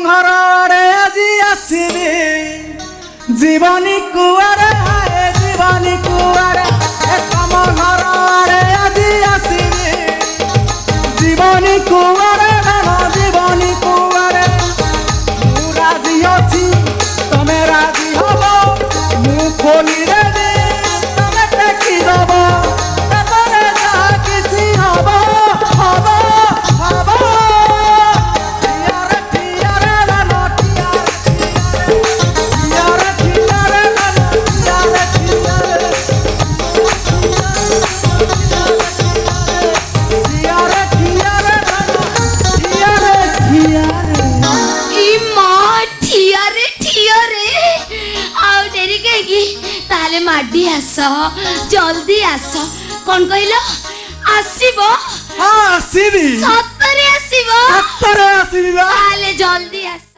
घर आड़े आजी आसबी जीवनी कुआरे हाय जीवनी कुआरे तम घर आड़े आजी आसबी जीवनी कुआरे जीवनी कुआरे मु राजी अच्छी तमे राजी हब मु खोली रे तमे टेकी दब तमरे जहा किछि हब हब हब माडी आस जल्दी आस कौन कहलो आसीबो हां आसीबी सत्तरे आसीबो सत्तरे आसीबी ताले जल्दी आस।